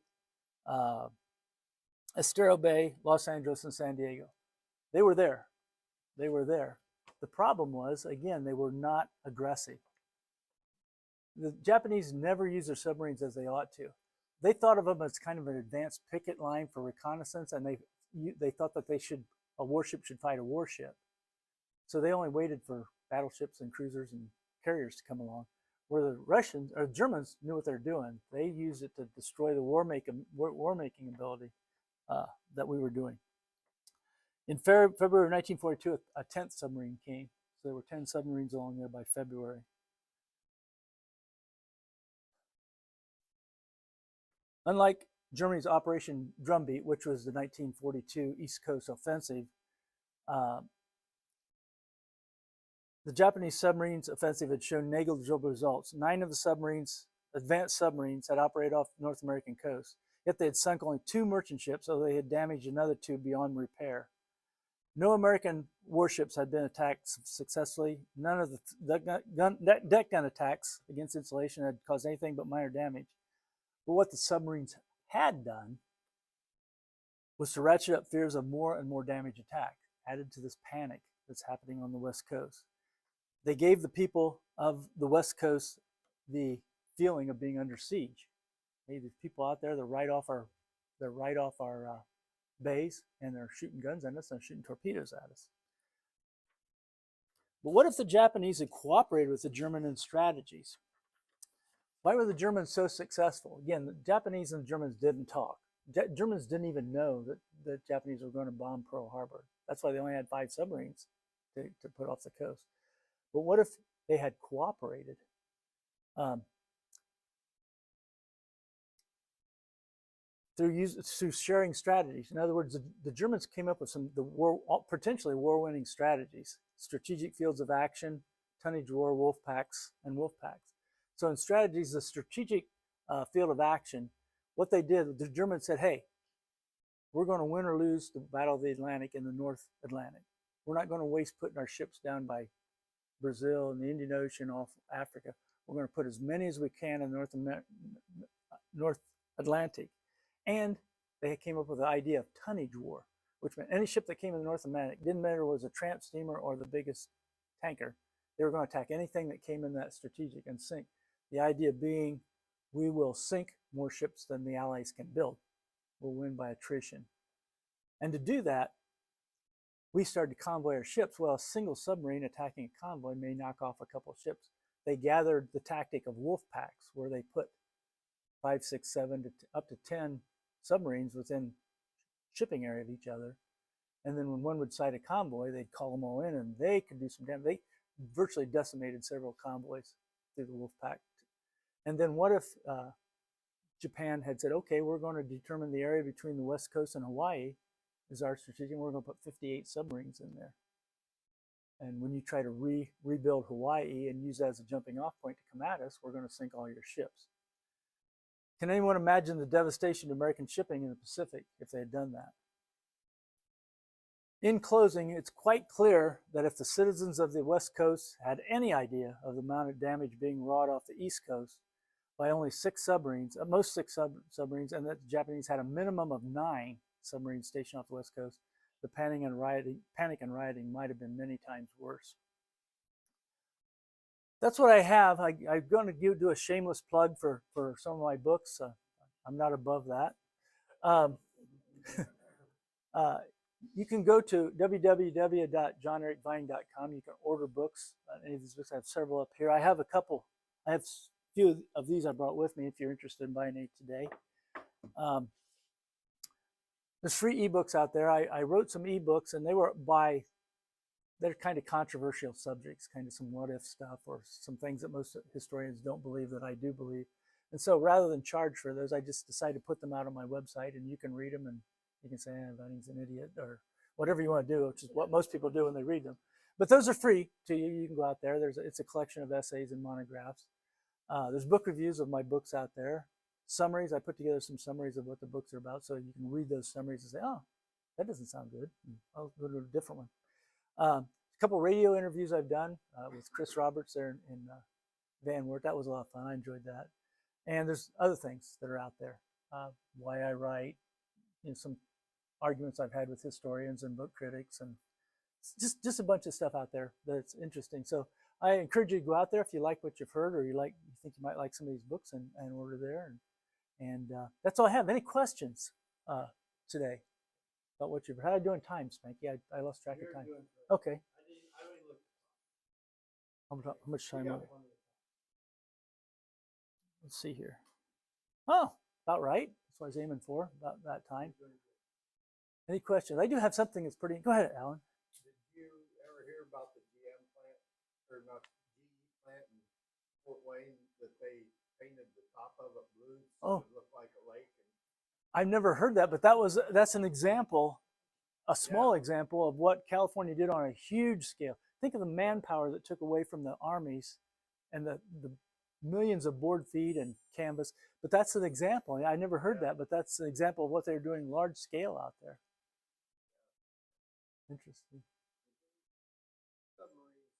Estero Bay, Los Angeles, and San Diego. They were there. They were there. The problem was, again, they were not aggressive. The Japanese never used their submarines as they ought to. They thought of them as kind of an advanced picket line for reconnaissance, and they thought that a warship should fight a warship. So they only waited for battleships and cruisers and carriers to come along. where the Russians or Germans knew what they're doing. They used it to destroy the war-making ability that we were doing. In February of 1942, a 10th submarine came. So there were 10 submarines along there by February. Unlike Germany's Operation Drumbeat, which was the 1942 East Coast Offensive, the Japanese submarines offensive had shown negligible results. 9 of the submarines, advanced submarines, had operated off the North American coast. Yet they had sunk only 2 merchant ships, so they had damaged another 2 beyond repair. No American warships had been attacked successfully. None of the deck gun attacks against installation had caused anything but minor damage. But what the submarines had done was to ratchet up fears of more and more damage attack, added to this panic that's happening on the West Coast. They gave the people of the West Coast the feeling of being under siege. Hey, these people out there, they're right off our bays, and they're shooting guns at us and shooting torpedoes at us. But what if the Japanese had cooperated with the German in strategies? Why were the Germans so successful? Again, the Japanese and the Germans didn't talk. Germans didn't even know that the Japanese were going to bomb Pearl Harbor. That's why they only had 5 submarines to put off the coast. But what if they had cooperated? Through sharing strategies. In other words, the Germans came up with some potentially war-winning strategies: strategic fields of action, tonnage war, wolf packs. So in strategies, the strategic field of action, what they did, the Germans said, hey, we're going to win or lose the Battle of the Atlantic in the North Atlantic. We're not going to waste putting our ships down by Brazil and the Indian Ocean off Africa. We're going to put as many as we can in the North Atlantic. And they came up with the idea of tonnage war, which meant any ship that came in the North Atlantic, didn't matter if it was a tramp steamer or the biggest tanker, they were going to attack anything that came in that strategic and sink. The idea being, we will sink more ships than the Allies can build. We'll win by attrition. And to do that, we started to convoy our ships. Well, a single submarine attacking a convoy may knock off a couple of ships. They gathered the tactic of wolf packs, where they put 5, 6, 7, up to 10 submarines within shipping area of each other. And then when one would sight a convoy, they'd call them all in, and they could do some damage. They virtually decimated several convoys through the wolf pack. And then what if Japan had said, okay, we're going to determine the area between the West Coast and Hawaii is our strategic, and we're going to put 58 submarines in there. And when you try to rebuild Hawaii and use that as a jumping off point to come at us, we're going to sink all your ships. Can anyone imagine the devastation to American shipping in the Pacific if they had done that? In closing, it's quite clear that if the citizens of the West Coast had any idea of the amount of damage being wrought off the East Coast by only 6 submarines, at most 6 submarines, and that the Japanese had a minimum of 9 submarines stationed off the West Coast, the panic and rioting might have been many times worse. That's what I have. I'm going to do a shameless plug for some of my books. I'm not above that. You can go to www.johnericvining.com. You can order books. Any of these books, I have several up here. I have a few of these I brought with me if you're interested in buying any today. There's free ebooks out there. I wrote some ebooks, and they're kind of controversial subjects, kind of some what if stuff or some things that most historians don't believe that I do believe. And so rather than charge for those, I just decided to put them out on my website, and you can read them, and you can say, Vining's an idiot, or whatever you want to do, which is what most people do when they read them. But those are free to you. You can go out there. It's a collection of essays and monographs. There's book reviews of my books out there. Summaries. I put together some summaries of what the books are about, so you can read those summaries and say, oh, that doesn't sound good. I'll go to a different one. A couple radio interviews I've done with Chris Roberts there in Van Wert. That was a lot of fun. I enjoyed that. And there's other things that are out there. Why I write, some arguments I've had with historians and book critics, and just a bunch of stuff out there that's interesting. So I encourage you to go out there if you like what you've heard, or you think you might like some of these books, and order there. And that's all I have. Any questions today about what you've heard? How are you doing time, Spanky? I lost track of time. Okay. How much time? Let's see here. Oh, about right. That's what I was aiming for, about that time. Any questions? I do have something that's pretty. Go ahead, Alan. Did you ever hear about the GM plant, or not GE plant in Fort Wayne, that they painted the top of it blue so it looked like a lake? I've never heard that, but that's an example, a small example of what California did on a huge scale. Think of the manpower that took away from the armies and the millions of board feet and canvas. But that's an example. I never heard that, but that's an example of what they're doing large scale out there. Interesting. Submarines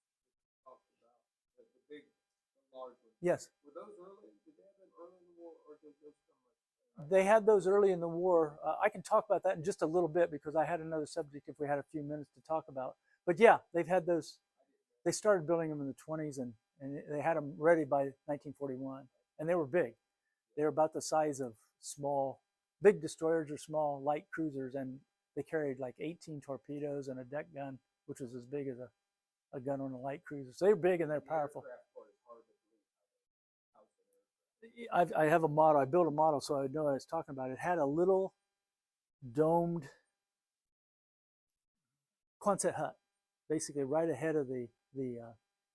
talked about the big, the large ones. Yes. Were those early? Did they have them early in the war, or did those come later? They had those early in the war. I can talk about that in just a little bit because I had another subject if we had a few minutes to talk about. But yeah, they've had those. They started building them in the 20s and they had them ready by 1941. And they were big. They were about the size of big destroyers or small light cruisers. And they carried like 18 torpedoes and a deck gun, which was as big as a gun on a light cruiser. So they're big and they're powerful. I have a model. I built a model so I know what I was talking about. It had a little domed Quonset hut, basically right ahead of the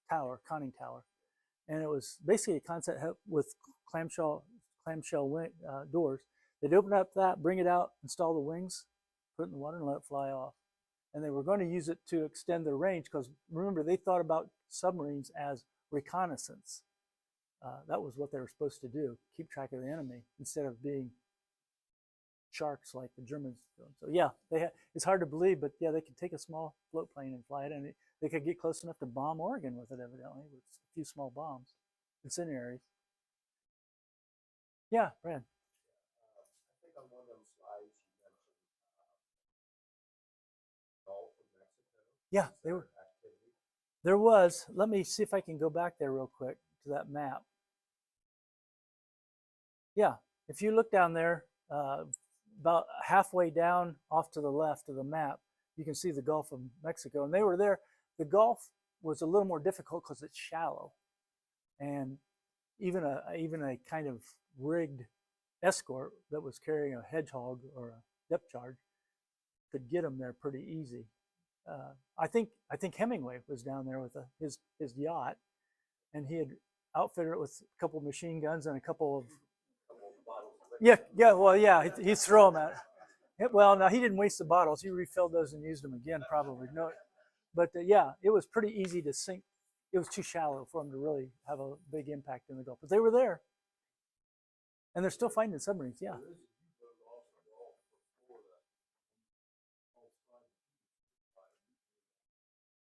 tower, conning tower, and it was basically a Quonset hut with clamshell doors. They'd open up that, bring it out, install the wings, put it in the water, and let it fly off. And they were going to use it to extend their range because remember they thought about submarines as reconnaissance. That was what they were supposed to do, keep track of the enemy instead of being sharks like the Germans do. So yeah, it's hard to believe, but yeah, they could take a small float plane and fly it, and they could get close enough to bomb Oregon with it, evidently, with a few small bombs, incendiaries. Yeah, Brad. I think on one of those slides you mentioned Gulf of Mexico. Yeah, there was. Let me see if I can go back there real quick to that map. Yeah, if you look down there, about halfway down off to the left of the map, you can see the Gulf of Mexico. And they were there. The Gulf was a little more difficult because it's shallow. And even a kind of rigged escort that was carrying a hedgehog or a depth charge could get them there pretty easy. I think Hemingway was down there with his yacht, and he had outfitted it with a couple of machine guns and a couple of he'd throw them at it. Well, no, he didn't waste the bottles. He refilled those and used them again, probably. No, but yeah, it was pretty easy to sink. It was too shallow for them to really have a big impact in the Gulf. But they were there, and they're still finding submarines. Yeah.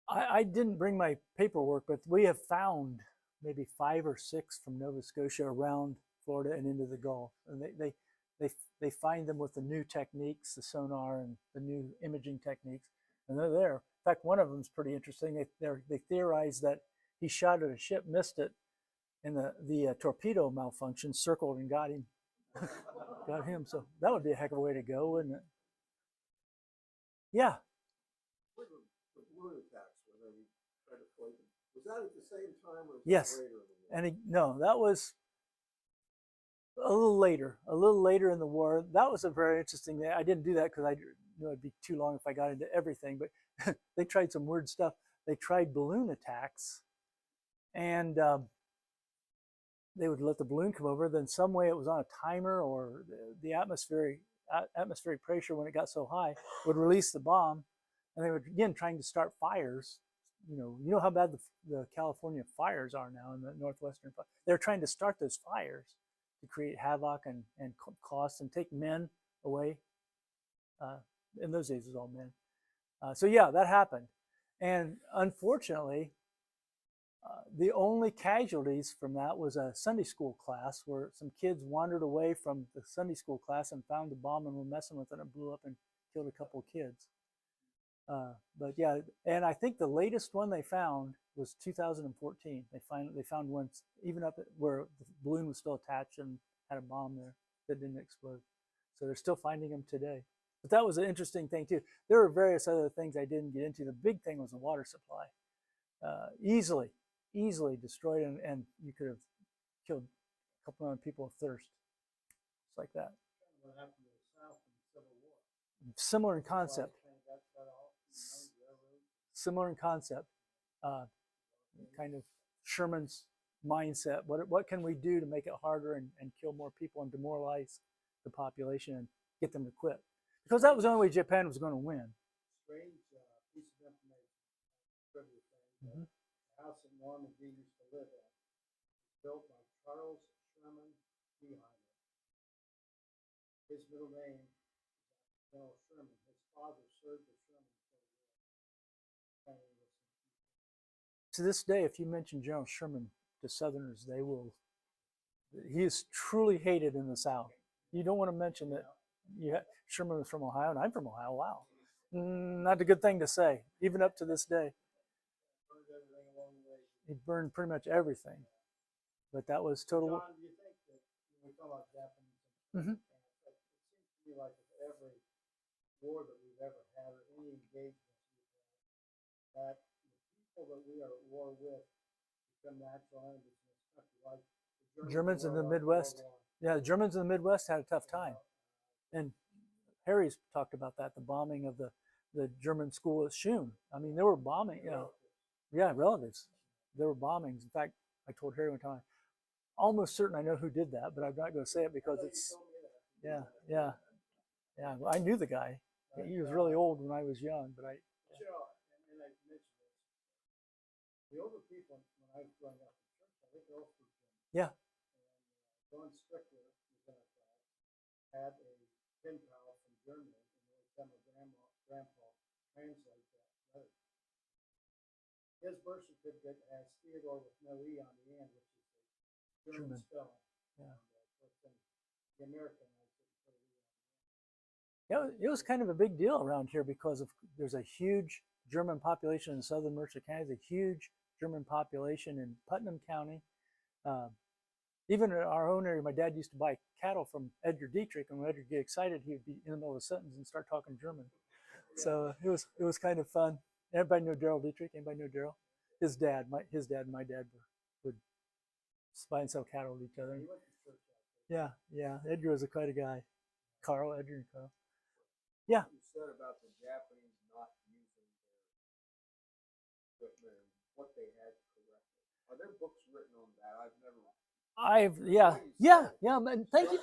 I didn't bring my paperwork, but we have found maybe 5 or 6 from Nova Scotia around Florida and into the Gulf, and they find them with the new techniques, the sonar and the new imaging techniques, and they're there. In fact, one of them is pretty interesting. They theorize that he shot at a ship, missed it, and the torpedo malfunction, circled and got him. Got him. So that would be a heck of a way to go, wouldn't it? Yeah. The balloon attacks when they tried to float them. Was that at the same time or was Yes. later in the war? And no, that was a little later in the war. That was a very interesting thing. I didn't do that because I knew it'd be too long if I got into everything, but they tried some weird stuff. They tried balloon attacks, and they would let the balloon come over. Then some way it was on a timer, or the atmospheric pressure, when it got so high, would release the bomb, and they were again trying to start fires. You know how bad the California fires are now in the northwestern. They're trying to start those fires to create havoc and cost and take men away. In those days, it was all men. So yeah, that happened. And unfortunately, the only casualties from that was a Sunday school class where some kids wandered away from the Sunday school class and found a bomb and were messing with it, and it blew up and killed a couple of kids. But yeah, and I think the latest one they found was 2014. They found one even up where the balloon was still attached and had a bomb there that didn't explode. So they're still finding them today. But that was an interesting thing too. There were various other things I didn't get into. The big thing was the water supply. Easily destroyed, and you could have killed a couple million people of thirst. It's like that. What happened to the South in the Civil War? Similar in concept. Got cut off, railroads. Similar in concept. Kind of Sherman's mindset. What can we do to make it harder and kill more people and demoralize the population and get them to quit? Because that was the only way Japan was going to win. Strange piece of information. Trivia thing. The house that Norman D. used to live in was built by Charles Sherman Beeheimer. His middle name is General Sherman. His father served with Sherman for a war. To this day, if you mention General Sherman to Southerners, they will. He is truly hated in the South. You don't want to mention that. Sherman was from Ohio, and I'm from Ohio. Wow, not a good thing to say, even up to this day. Burned everything along the way. He burned pretty much everything, but that was total. John, do you think that when we talk about Japanese Mhm. it seems to me like with every war that we've ever had or any engagements we've had, that the people that we are at war with become natural enemies in this country, like the Germans in the World Midwest. War I. Yeah, the Germans in the Midwest had a tough time, and Harry's talked about that. The bombing of the German school at Schum. I mean, they were bombing. Yeah, relatives. There were bombings. In fact, I told Harry one time, almost certain I know who did that, but I'm not going to say it because it's. Yeah. Well, I knew the guy. He was really old when I was young, but I. But, and I mentioned this, the older people when I was growing up in church, I think they're all from Germany. Yeah. And John Strickler was in a class, had a pen pal from Germany, and always had my grandpa translate that letter. His birth certificate has Theodore with no E on the end, which is the German spelling. Yeah. The American Yeah, it was kind of a big deal around here because there's a huge German population in southern Mercer County. There's a huge German population in Putnam County. Even in our own area, my dad used to buy cattle from Edgar Dietrich, and when Edgar get excited, he would be in the middle of a sentence and start talking German. So it was kind of fun. Everybody know Daryl Dietrich? Anybody know Daryl? His dad and my dad would buy and sell cattle with each other. Yeah. Edgar was quite a guy. Edgar and Carl. Yeah. You said about the Japanese not using their equipment and what they had correctly. Are there books written on that? I've never. Man, thank you.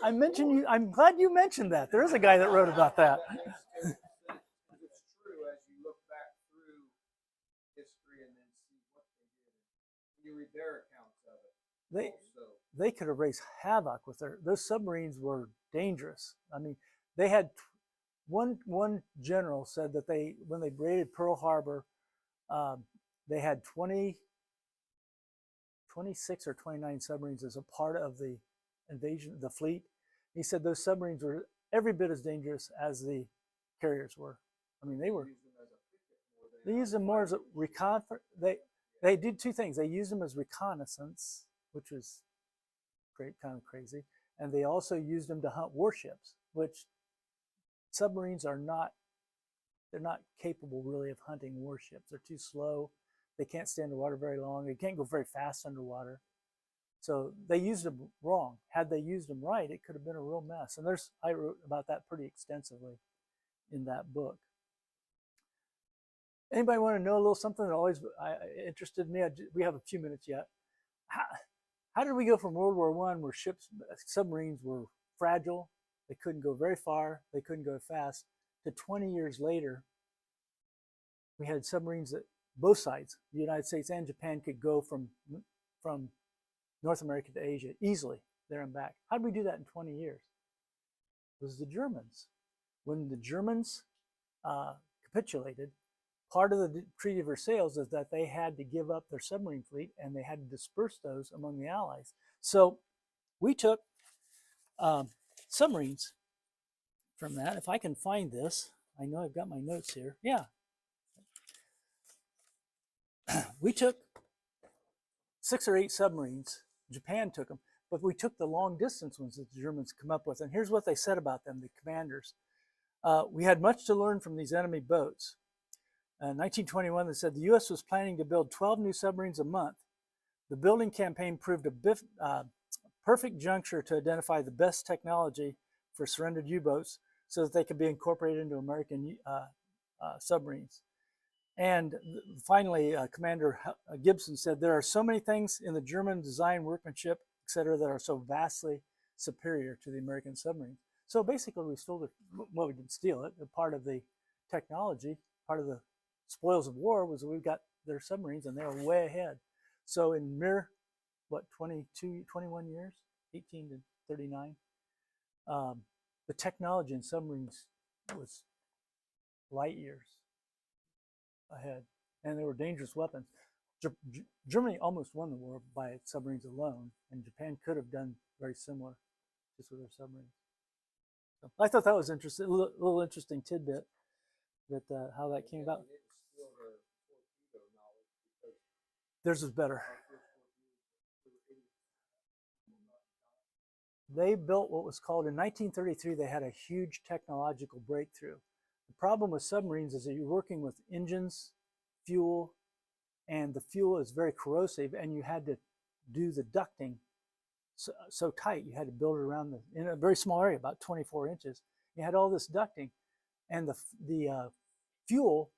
I'm glad you mentioned that. There is a guy that wrote about that. It's true as you look back through history and then see what they did. You read their accounts of it. They could have raised havoc with those submarines were dangerous. I mean, they had one general said that when they raided Pearl Harbor, they had 26 or 29 submarines as a part of the invasion, the fleet. He said those submarines were every bit as dangerous as the carriers were. I mean, they used them more as a they did two things. They used them as reconnaissance, which was kind of crazy, and they also used them to hunt warships, which submarines are not. They're not capable really of hunting warships. They're too slow. They can't stay underwater very long. They can't go very fast underwater. So they used them wrong. Had they used them right, it could have been a real mess. And I wrote about that pretty extensively in that book. Anybody want to know a little something that always interested me? We have a few minutes yet. How did we go from World War I, where submarines were fragile, they couldn't go very far, they couldn't go fast, to 20 years later, we had submarines that both sides, the United States and Japan, could go from North America to Asia easily, there and back. How did we do that in 20 years? It was the Germans. When the Germans capitulated, part of the Treaty of Versailles is that they had to give up their submarine fleet and they had to disperse those among the Allies. So we took submarines from that. If I can find this, I know I've got my notes here. Yeah. We took 6 or 8 submarines. Japan took them, but we took the long distance ones that the Germans come up with. And here's what they said about them, the commanders. We had much to learn from these enemy boats. In 1921, they said the U.S. was planning to build 12 new submarines a month. The building campaign proved a perfect juncture to identify the best technology for surrendered U-boats so that they could be incorporated into American submarines. And finally, Commander Gibson said, there are so many things in the German design, workmanship, et cetera, that are so vastly superior to the American submarine. So basically, we stole well, we didn't steal it. Part of the technology, part of the spoils of war was that we got their submarines and they were way ahead. So in mere, 21 years, 18 to 39, the technology in submarines was light years ahead, and they were dangerous weapons. Germany almost won the war by its submarines alone, and Japan could have done very similar just with their submarines. So I thought that was interesting, a little interesting tidbit that how that came about. Theirs was better. They built what was called, in 1933, they had a huge technological breakthrough. The problem with submarines is that you're working with engines, fuel, and the fuel is very corrosive, and you had to do the ducting so tight. You had to build it around in a very small area, about 24 inches. You had all this ducting, and the fuel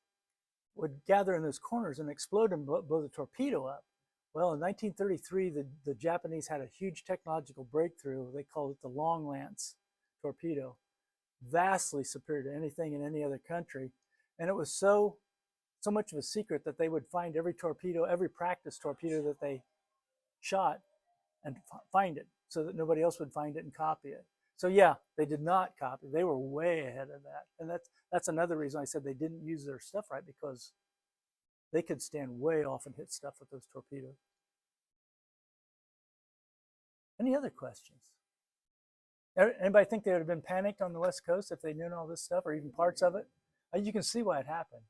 would gather in those corners and explode and blow the torpedo up. Well, in 1933, the Japanese had a huge technological breakthrough. They called it the Long Lance torpedo, vastly superior to anything in any other country. And it was so much of a secret that they would find every torpedo, every practice torpedo that they shot and find it so that nobody else would find it and copy it. So yeah, they did not copy. They were way ahead of that. And that's another reason I said they didn't use their stuff right, because they could stand way off and hit stuff with those torpedoes. Any other questions? Anybody think they would have been panicked on the West Coast if they'd known all this stuff, or even parts of it? You can see why it happened.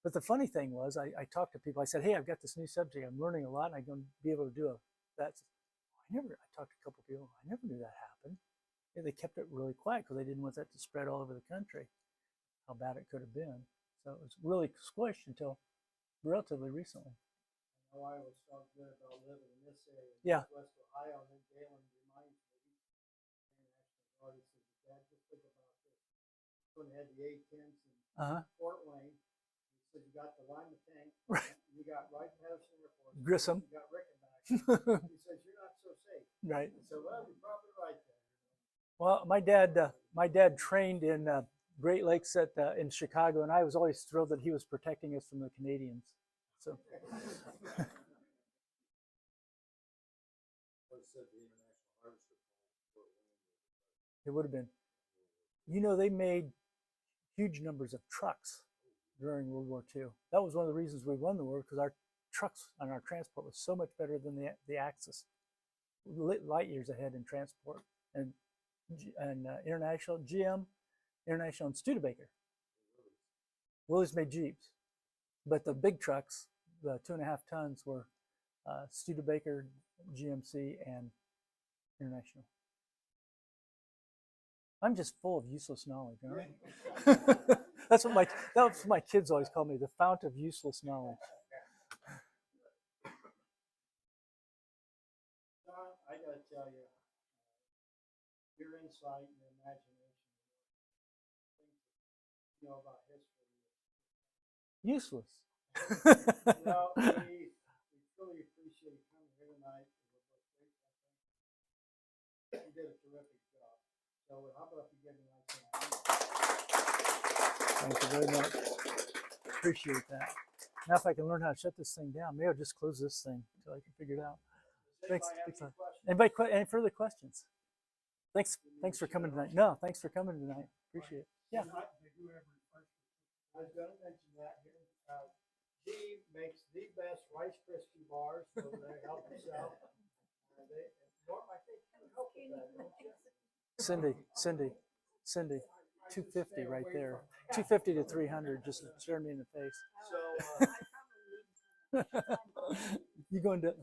But the funny thing was, I talked to people. I said, hey, I've got this new subject. I'm learning a lot, and I'm going to be able to do that. I talked to a couple of people. I never knew that happened. Yeah, they kept it really quiet because they didn't want that to spread all over the country, how bad it could have been. So it was really squished until relatively recently. I know I was so good about living in this area, Yeah. West Ohio, and then Galen reminds me, international artist, says, Dad, just think about this. When they had the A-10s in Fort Wayne, he said, you got the Lima tank, you got Wright-Patterson Air Force, Grissom. you got Rickenbacker. He says, you're not so safe. Right. I said, well, you're probably right there. Well, my dad trained in Great Lakes in Chicago, and I was always thrilled that he was protecting us from the Canadians. So. It would have been. You know, they made huge numbers of trucks during World War II. That was one of the reasons we won the war, because our trucks and our transport was so much better than the Axis, light years ahead in transport and international. GM, International, and Studebaker. Willys made Jeeps, but the big trucks, the 2.5 tons, were Studebaker, GMC, and International. I'm just full of useless knowledge, aren't I? That's what my kids always call me, the fount of useless knowledge. John, I got to tell you, your insight and your imagination, things you know about history. Useless. Well, we truly appreciate you coming here tonight. You did a terrific job. So how about if you give me a nice hand? Thank you very much. Appreciate that. Now, if I can learn how to shut this thing down, maybe I'll just close this thing until I can figure it out. Thanks. Anybody any further questions? Thanks for coming tonight. No, thanks for coming tonight. Appreciate it. Yeah. I was going to mention that here. He makes the best Rice Krispie bars over there. Help yourself. Norm, I think you help with that, don't you? Cindy, 250 right there. 250 to 300 just stared me in the face. So, You going to?